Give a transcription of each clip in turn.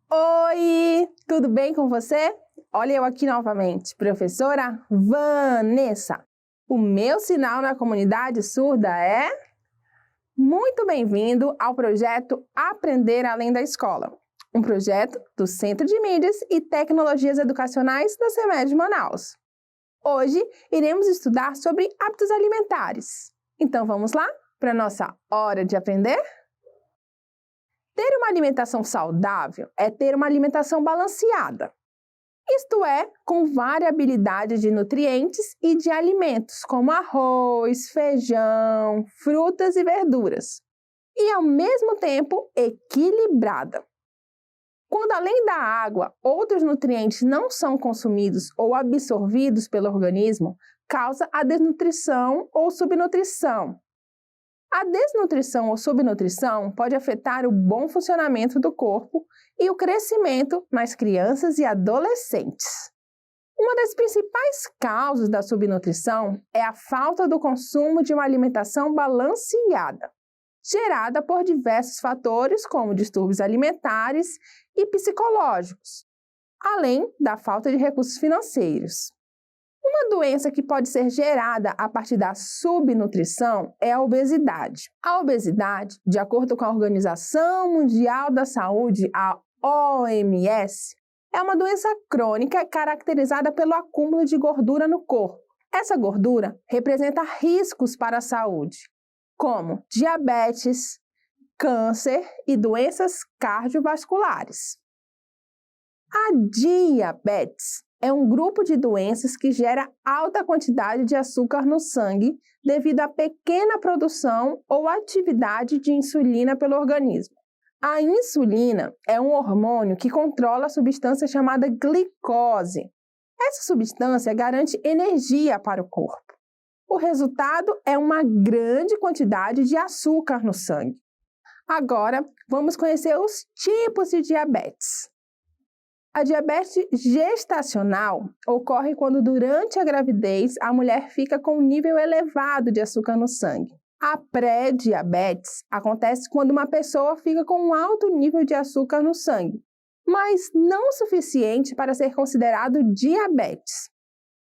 Oi, tudo bem com você? Olha eu aqui novamente, professora Vanessa. O meu sinal na comunidade surda é... Muito bem-vindo ao projeto Aprender Além da Escola, um projeto do Centro de Mídias e Tecnologias Educacionais da CEMED de Manaus. Hoje iremos estudar sobre hábitos alimentares. Então vamos lá para a nossa hora de aprender? Ter uma alimentação saudável é ter uma alimentação balanceada. Isto é, com variabilidade de nutrientes e de alimentos, como arroz, feijão, frutas e verduras. E, ao mesmo tempo, equilibrada. Quando, além da água, outros nutrientes não são consumidos ou absorvidos pelo organismo, causa a desnutrição ou subnutrição. A desnutrição ou subnutrição pode afetar o bom funcionamento do corpo e o crescimento nas crianças e adolescentes. Uma das principais causas da subnutrição é a falta do consumo de uma alimentação balanceada, gerada por diversos fatores como distúrbios alimentares e psicológicos, além da falta de recursos financeiros. Uma doença que pode ser gerada a partir da subnutrição é a obesidade. A obesidade, de acordo com a Organização Mundial da Saúde, a OMS, é uma doença crônica caracterizada pelo acúmulo de gordura no corpo. Essa gordura representa riscos para a saúde, como diabetes, câncer e doenças cardiovasculares. A diabetes é um grupo de doenças que gera alta quantidade de açúcar no sangue devido à pequena produção ou atividade de insulina pelo organismo. A insulina é um hormônio que controla a substância chamada glicose. Essa substância garante energia para o corpo. O resultado é uma grande quantidade de açúcar no sangue. Agora, vamos conhecer os tipos de diabetes. A diabetes gestacional ocorre quando, durante a gravidez, a mulher fica com um nível elevado de açúcar no sangue. A pré-diabetes acontece quando uma pessoa fica com um alto nível de açúcar no sangue, mas não o suficiente para ser considerado diabetes.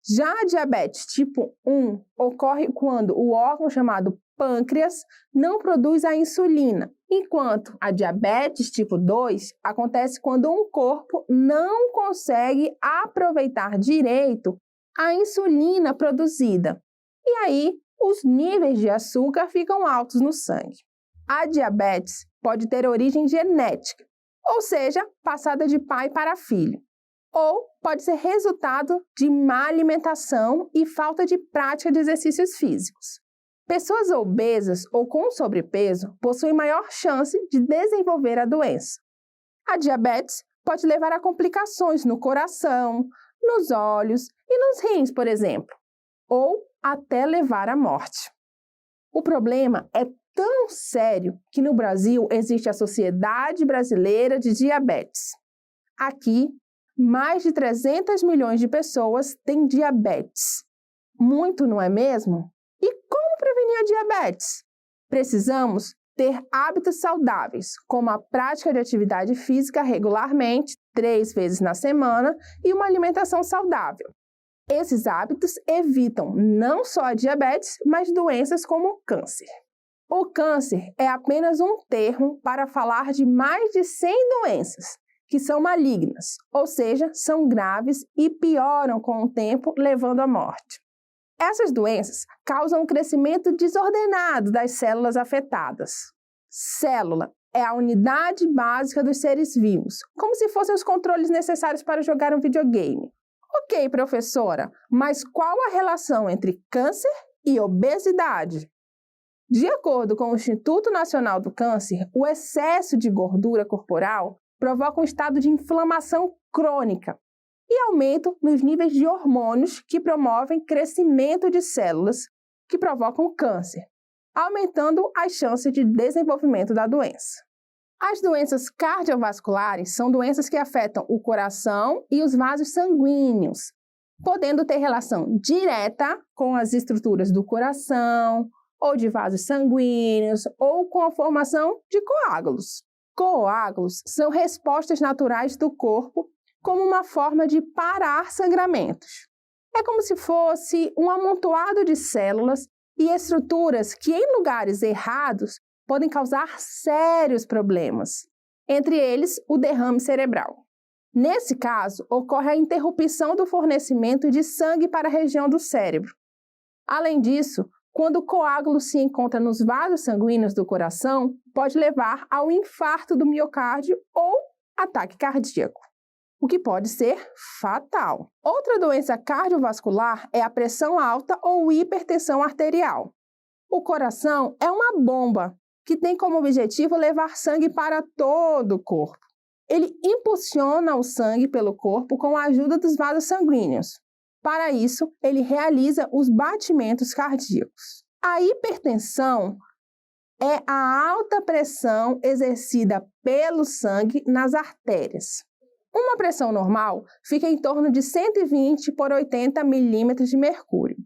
Já a diabetes tipo 1 ocorre quando o órgão chamado pâncreas não produz a insulina, enquanto a diabetes tipo 2 acontece quando um corpo não consegue aproveitar direito a insulina produzida. E aí, os níveis de açúcar ficam altos no sangue. A diabetes pode ter origem genética, ou seja, passada de pai para filho. Ou pode ser resultado de má alimentação e falta de prática de exercícios físicos. Pessoas obesas ou com sobrepeso possuem maior chance de desenvolver a doença. A diabetes pode levar a complicações no coração, nos olhos e nos rins, por exemplo, ou até levar à morte. O problema é tão sério que no Brasil existe a Sociedade Brasileira de Diabetes. Aqui, mais de 300 milhões de pessoas têm diabetes. Muito, não é mesmo? E como prevenir a diabetes? Precisamos ter hábitos saudáveis, como a prática de atividade física regularmente, 3 vezes na semana, e uma alimentação saudável. Esses hábitos evitam não só a diabetes, mas doenças como o câncer. O câncer é apenas um termo para falar de mais de 100 doenças, que são malignas, ou seja, são graves e pioram com o tempo, levando à morte. Essas doenças causam um crescimento desordenado das células afetadas. Célula é a unidade básica dos seres vivos, como se fossem os controles necessários para jogar um videogame. Ok, professora, mas qual a relação entre câncer e obesidade? De acordo com o Instituto Nacional do Câncer, o excesso de gordura corporal provoca um estado de inflamação crônica. e aumento nos níveis de hormônios que promovem crescimento de células que provocam câncer, aumentando as chances de desenvolvimento da doença. As doenças cardiovasculares são doenças que afetam o coração e os vasos sanguíneos, podendo ter relação direta com as estruturas do coração, ou de vasos sanguíneos, ou com a formação de coágulos. Coágulos são respostas naturais do corpo como uma forma de parar sangramentos. É como se fosse um amontoado de células e estruturas que, em lugares errados, podem causar sérios problemas, entre eles o derrame cerebral. Nesse caso, ocorre a interrupção do fornecimento de sangue para a região do cérebro. Além disso, quando o coágulo se encontra nos vasos sanguíneos do coração, pode levar ao infarto do miocárdio ou ataque cardíaco, o que pode ser fatal. Outra doença cardiovascular é a pressão alta ou hipertensão arterial. O coração é uma bomba que tem como objetivo levar sangue para todo o corpo. Ele impulsiona o sangue pelo corpo com a ajuda dos vasos sanguíneos. Para isso, ele realiza os batimentos cardíacos. A hipertensão é a alta pressão exercida pelo sangue nas artérias. Uma pressão normal fica em torno de 120 por 80 milímetros de mercúrio.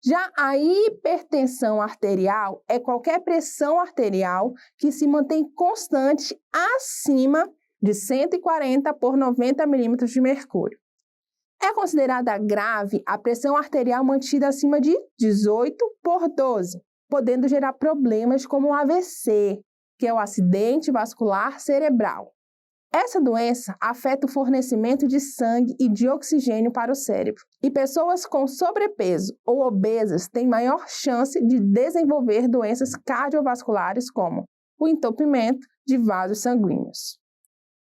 Já a hipertensão arterial é qualquer pressão arterial que se mantém constante acima de 140 por 90 milímetros de mercúrio. É considerada grave a pressão arterial mantida acima de 18 por 12, podendo gerar problemas como o AVC, que é o acidente vascular cerebral. Essa doença afeta o fornecimento de sangue e de oxigênio para o cérebro, e pessoas com sobrepeso ou obesas têm maior chance de desenvolver doenças cardiovasculares como o entupimento de vasos sanguíneos,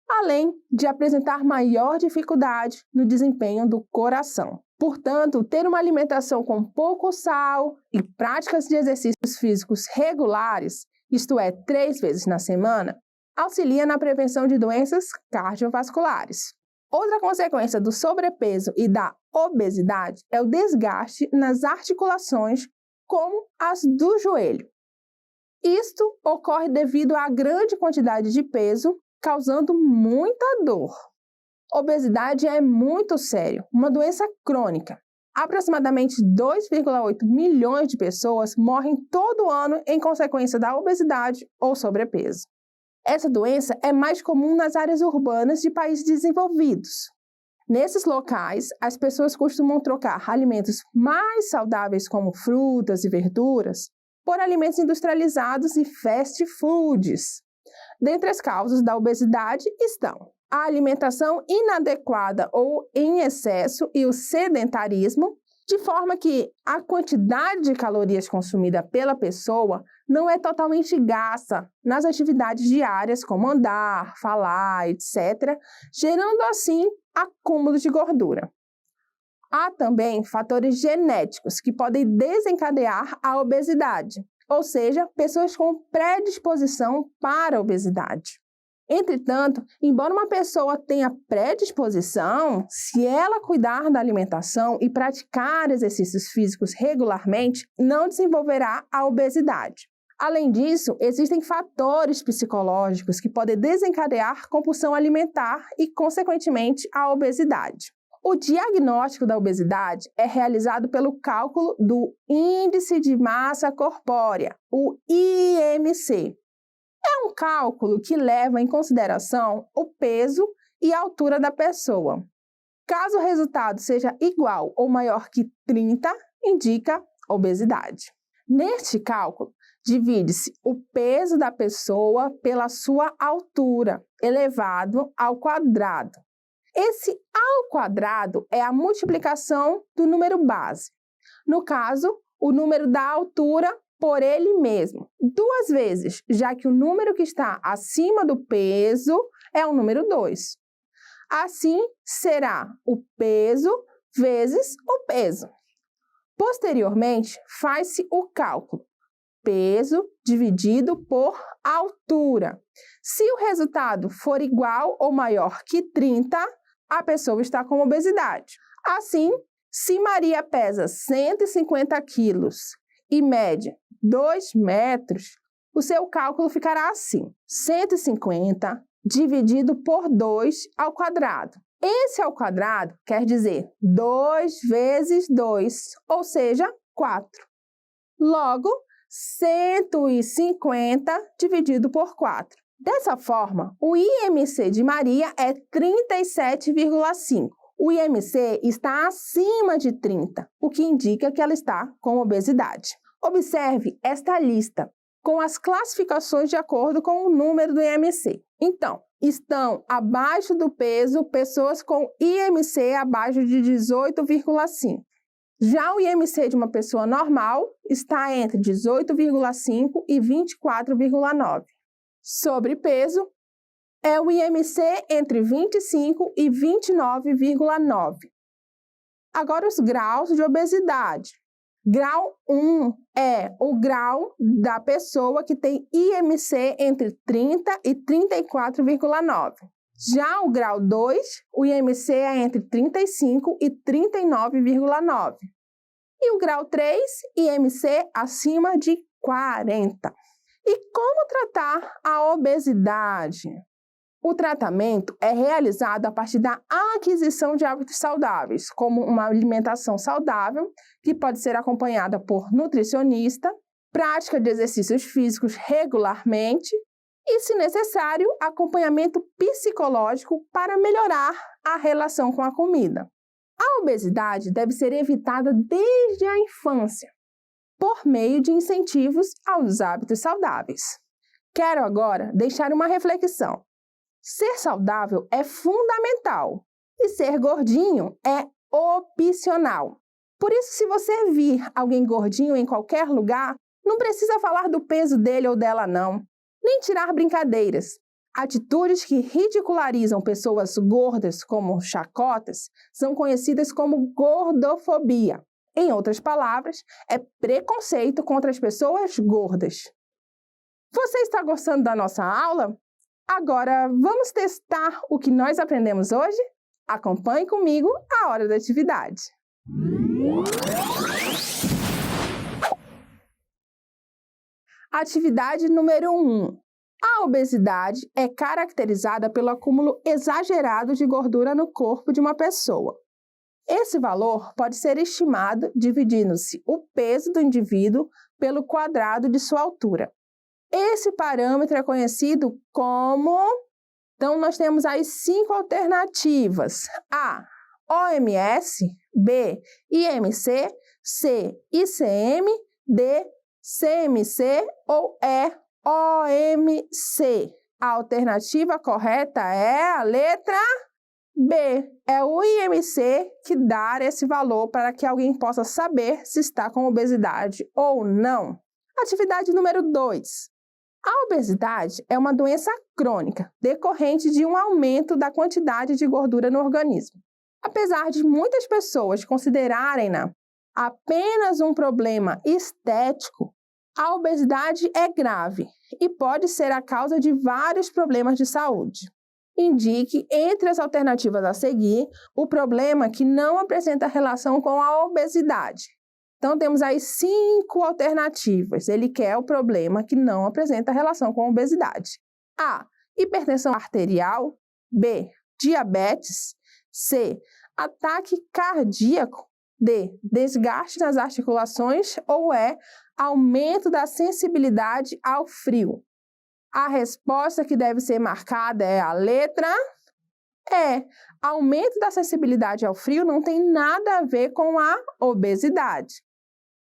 além de apresentar maior dificuldade no desempenho do coração. Portanto, ter uma alimentação com pouco sal e práticas de exercícios físicos regulares, isto é, 3 vezes na semana, auxilia na prevenção de doenças cardiovasculares. Outra consequência do sobrepeso e da obesidade é o desgaste nas articulações, como as do joelho. Isto ocorre devido à grande quantidade de peso, causando muita dor. Obesidade é muito sério, uma doença crônica. Aproximadamente 2,8 milhões de pessoas morrem todo ano em consequência da obesidade ou sobrepeso. Essa doença é mais comum nas áreas urbanas de países desenvolvidos. Nesses locais, as pessoas costumam trocar alimentos mais saudáveis como frutas e verduras por alimentos industrializados e fast foods. Dentre as causas da obesidade estão a alimentação inadequada ou em excesso e o sedentarismo, de forma que a quantidade de calorias consumida pela pessoa não é totalmente gasta nas atividades diárias, como andar, falar, etc., gerando assim acúmulo de gordura. Há também fatores genéticos que podem desencadear a obesidade, ou seja, pessoas com predisposição para a obesidade. Entretanto, embora uma pessoa tenha predisposição, se ela cuidar da alimentação e praticar exercícios físicos regularmente, não desenvolverá a obesidade. Além disso, existem fatores psicológicos que podem desencadear compulsão alimentar e, consequentemente, a obesidade. O diagnóstico da obesidade é realizado pelo cálculo do Índice de Massa Corpórea, o IMC. É um cálculo que leva em consideração o peso e a altura da pessoa. Caso o resultado seja igual ou maior que 30, indica obesidade. Neste cálculo, divide-se o peso da pessoa pela sua altura, elevado ao quadrado. Esse ao quadrado é a multiplicação do número base. No caso, o número da altura por ele mesmo, 2 vezes, já que o número que está acima do peso é o número 2. Assim, será o peso vezes o peso. Posteriormente, faz-se o cálculo peso dividido por altura. Se o resultado for igual ou maior que 30, a pessoa está com obesidade. Assim, se Maria pesa 150 quilos e mede 2 metros, o seu cálculo ficará assim: 150 dividido por 2 ao quadrado. Esse ao quadrado quer dizer 2 vezes 2, ou seja, 4. Logo, 150 dividido por 4. Dessa forma, o IMC de Maria é 37,5. O IMC está acima de 30, o que indica que ela está com obesidade. Observe esta lista com as classificações de acordo com o número do IMC. Então, estão abaixo do peso pessoas com IMC abaixo de 18,5. Já o IMC de uma pessoa normal está entre 18,5 e 24,9. Sobrepeso é o IMC entre 25 e 29,9. Agora os graus de obesidade. Grau 1 é o grau da pessoa que tem IMC entre 30 e 34,9. Já o grau 2, o IMC é entre 35 e 39,9. E o grau 3, IMC acima de 40. E como tratar a obesidade? O tratamento é realizado a partir da aquisição de hábitos saudáveis, como uma alimentação saudável, que pode ser acompanhada por nutricionista, prática de exercícios físicos regularmente e, se necessário, acompanhamento psicológico para melhorar a relação com a comida. A obesidade deve ser evitada desde a infância, por meio de incentivos aos hábitos saudáveis. Quero agora deixar uma reflexão. Ser saudável é fundamental e ser gordinho é opcional. Por isso, se você vir alguém gordinho em qualquer lugar, não precisa falar do peso dele ou dela não, nem tirar brincadeiras. Atitudes que ridicularizam pessoas gordas como chacotas são conhecidas como gordofobia. Em outras palavras, é preconceito contra as pessoas gordas. Você está gostando da nossa aula? Agora, vamos testar o que nós aprendemos hoje? Acompanhe comigo a hora da atividade. Atividade número 1. A obesidade é caracterizada pelo acúmulo exagerado de gordura no corpo de uma pessoa. Esse valor pode ser estimado dividindo-se o peso do indivíduo pelo quadrado de sua altura. Esse parâmetro é conhecido como... Então, nós temos aí 5 alternativas. A, OMS. B, IMC. C, ICM. D, CMC. Ou E, OMC. A alternativa correta é a letra B. É o IMC que dá esse valor para que alguém possa saber se está com obesidade ou não. Atividade número 2. A obesidade é uma doença crônica, decorrente de um aumento da quantidade de gordura no organismo. Apesar de muitas pessoas considerarem-na apenas um problema estético, a obesidade é grave e pode ser a causa de vários problemas de saúde. Indique, entre as alternativas a seguir, o problema que não apresenta relação com a obesidade. Então, temos aí 5 alternativas. Ele quer o problema que não apresenta relação com a obesidade. A, hipertensão arterial. B, diabetes. C, ataque cardíaco. D, desgaste nas articulações. Ou E, aumento da sensibilidade ao frio. A resposta que deve ser marcada é a letra E. Aumento da sensibilidade ao frio não tem nada a ver com a obesidade.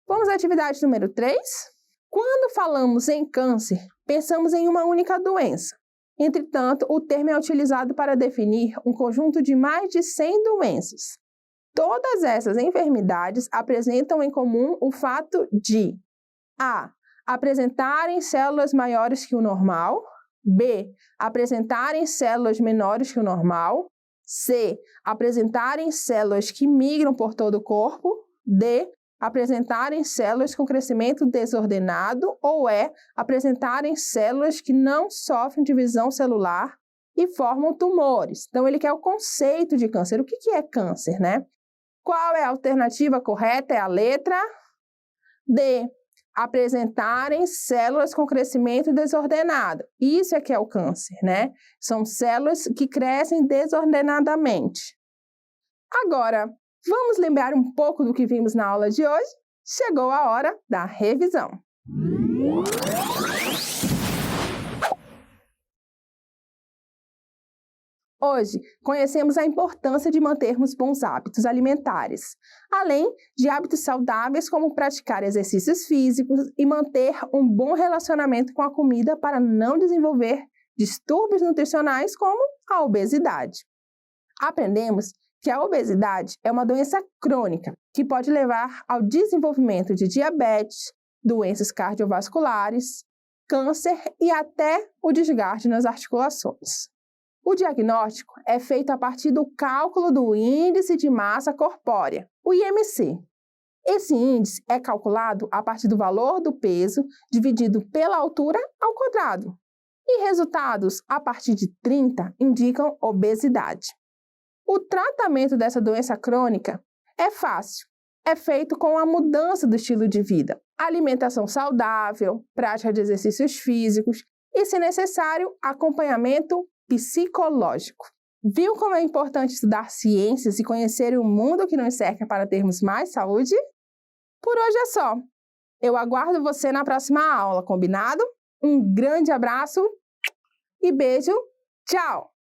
Vamos à atividade número 3? Quando falamos em câncer, pensamos em uma única doença. Entretanto, o termo é utilizado para definir um conjunto de mais de 100 doenças. Todas essas enfermidades apresentam em comum o fato de A, apresentarem células maiores que o normal. B, apresentarem células menores que o normal. C, apresentarem células que migram por todo o corpo. D, apresentarem células com crescimento desordenado. Ou E, apresentarem células que não sofrem divisão celular e formam tumores. Então, ele quer o conceito de câncer. O que é câncer, né? Qual é a alternativa correta? É a letra D. Apresentarem células com crescimento desordenado. Isso é que é o câncer, né? São células que crescem desordenadamente. Agora, vamos lembrar um pouco do que vimos na aula de hoje? Chegou a hora da revisão. Hoje, conhecemos a importância de mantermos bons hábitos alimentares, além de hábitos saudáveis como praticar exercícios físicos e manter um bom relacionamento com a comida para não desenvolver distúrbios nutricionais como a obesidade. Aprendemos que a obesidade é uma doença crônica que pode levar ao desenvolvimento de diabetes, doenças cardiovasculares, câncer e até o desgaste nas articulações. O diagnóstico é feito a partir do cálculo do Índice de Massa Corpórea, o IMC. Esse índice é calculado a partir do valor do peso dividido pela altura ao quadrado. E resultados a partir de 30 indicam obesidade. O tratamento dessa doença crônica é fácil. É feito com a mudança do estilo de vida, alimentação saudável, prática de exercícios físicos e, se necessário, acompanhamento psicológico. Viu como é importante estudar ciências e conhecer o mundo que nos cerca para termos mais saúde? Por hoje é só. Eu aguardo você na próxima aula, combinado? Um grande abraço e beijo. Tchau!